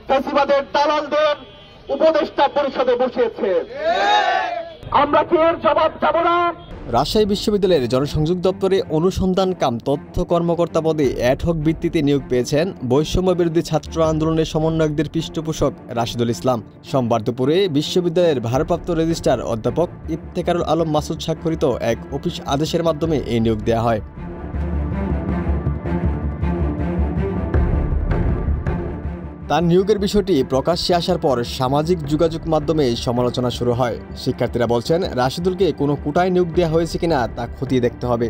ফ্যাসিবাদের দালালদের উপদেষ্টা পরিষদে বসিয়েছে। আমরা কি এর জবাব দেব না? রাজশাহী বিশ্ববিদ্যালয়ের জনসংযোগ দপ্তরে অনুসন্ধান কাম তথ্য কর্মকর্তা পদে অ্যাডহক ভিত্তিতে নিয়োগ পেয়েছেন বৈষম্য বিরোধী ছাত্র আন্দোলনের সমন্বয়কদের পৃষ্ঠপোষক রাশিদুল ইসলাম। সোমবার দুপুরে বিশ্ববিদ্যালয়ের ভারপ্রাপ্ত রেজিস্ট্রার অধ্যাপক ইফতেখারুল আলম মাসুদ স্বাক্ষরিত এক অফিস আদেশের মাধ্যমে এই নিয়োগ দেওয়া হয়। তার নিয়োগের বিষয়টি প্রকাশ্যে আসার পর সামাজিক যোগাযোগ মাধ্যমে সমালোচনা শুরু হয়। শিক্ষার্থীরা বলছেন, রাশিদুলকে কোনো কোটায় নিয়োগ দেওয়া হয়েছে কিনা তা খতিয়ে দেখতে হবে।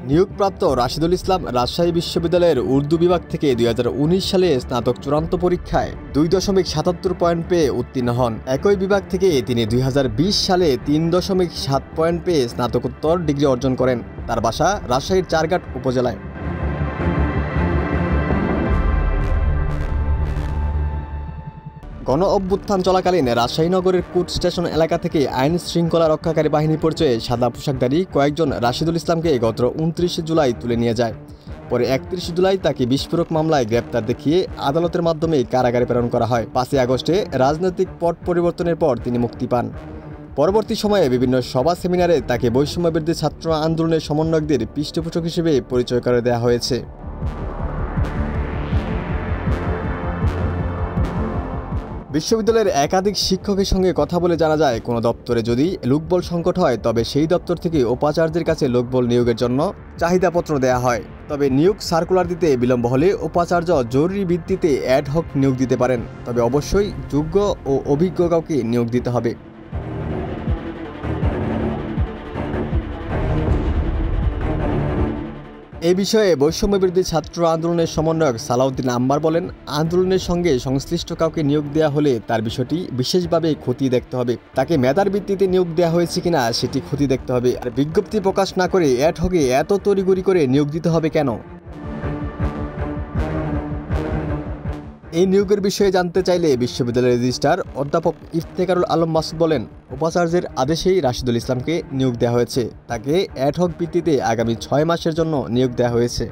নিয়োগপ্রাপ্ত রাশিদুল ইসলাম রাজশাহী বিশ্ববিদ্যালয়ের উর্দু বিভাগ থেকে 2019 সালে স্নাতক চূড়ান্ত পরীক্ষায় 2.77 পয়েন্ট পেয়ে উত্তীর্ণ হন। একই বিভাগ থেকে তিনি 2020 সালে 3.7 পয়েন্ট পেয়ে স্নাতকোত্তর ডিগ্রি অর্জন করেন। তার বাসা রাজশাহীর চারঘাট উপজেলায়। গণ অভ্যুত্থান চলাকালীন রাজশাহী নগরের কোর্ট স্টেশন এলাকা থেকে আইন শৃঙ্খলা রক্ষাকারী বাহিনী পরিচয়ে সাদা পোশাকধারী কয়েকজন রাশিদুল ইসলামকে গত 29 জুলাই তুলে নিয়ে যায়। পরে 31 জুলাই তাকে বিস্ফোরক মামলায় গ্রেপ্তার দেখিয়ে আদালতের মাধ্যমে কারাগারে প্রেরণ করা হয়। 5 আগস্টে রাজনৈতিক পট পরিবর্তনের পর তিনি মুক্তি পান। পরবর্তী সময়ে বিভিন্ন সভা সেমিনারে তাকে বৈষম্য বিরোধী ছাত্র আন্দোলনের সমন্বয়কদের পৃষ্ঠপোষক হিসেবে পরিচয় করে দেওয়া হয়েছে। বিশ্ববিদ্যালয়ের একাধিক শিক্ষকের সঙ্গে কথা বলে জানা যায়, কোনো দপ্তরে যদি লোকবল সংকট হয় তবে সেই দপ্তর থেকে উপাচার্যের কাছে লোকবল নিয়োগের জন্য চাহিদাপত্র দেওয়া হয়। তবে নিয়োগ সার্কুলার দিতে বিলম্ব হলে উপাচার্য জরুরি ভিত্তিতে অ্যাডহক নিয়োগ দিতে পারেন। তবে অবশ্যই যোগ্য ও অভিজ্ঞ কাউকে নিয়োগ দিতে হবে। এই বিষয়ে বৈষম্য বিরোধী ছাত্র আন্দোলনের সমন্বয়ক সালাউদ্দিন আম্বার বলেন, আন্দোলনের সঙ্গে সংশ্লিষ্ট কাউকে নিয়োগ দেওয়া হলে তার বিষয়টি বিশেষভাবে খতিয়ে দেখতে হবে। তাকে মেধার ভিত্তিতে নিয়োগ দেওয়া হয়েছে কিনা সেটি খতিয়ে দেখতে হবে। আর বিজ্ঞপ্তি প্রকাশ না করে অ্যাডহকে এত তড়িঘড়ি করে নিয়োগ দিতে হবে কেন? এই নিয়োগের বিষয়ে জানতে চাইলে বিশ্ববিদ্যালয়ের রেজিস্ট্রার অধ্যাপক ইফতেখারুল আলম মাসুদ বলেন, উপাচার্যের আদেশেই রাশিদুল ইসলামকে নিয়োগ দেওয়া হয়েছে। তাকে অ্যাডহক ভিত্তিতে আগামী 6 মাসের জন্য নিয়োগ দেওয়া হয়েছে।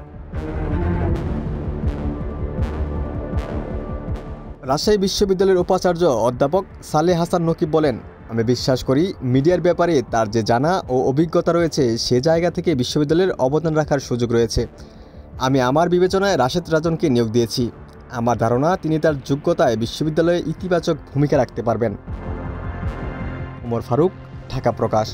রাজশাহী বিশ্ববিদ্যালয়ের উপাচার্য অধ্যাপক সালেহ হাসান নকিব বলেন, আমি বিশ্বাস করি মিডিয়ার ব্যাপারে তার যে জানা ও অভিজ্ঞতা রয়েছে সে জায়গা থেকে বিশ্ববিদ্যালয়ের অবদান রাখার সুযোগ রয়েছে। আমি আমার বিবেচনায় রাশেদ রাজনকে নিয়োগ দিয়েছি। আমার ধারণা তিনি তার যোগ্যতায় বিশ্ববিদ্যালয়ে ইতিবাচক ভূমিকা রাখতে পারবেন। ওমর ফারুক, ঢাকা প্রকাশ।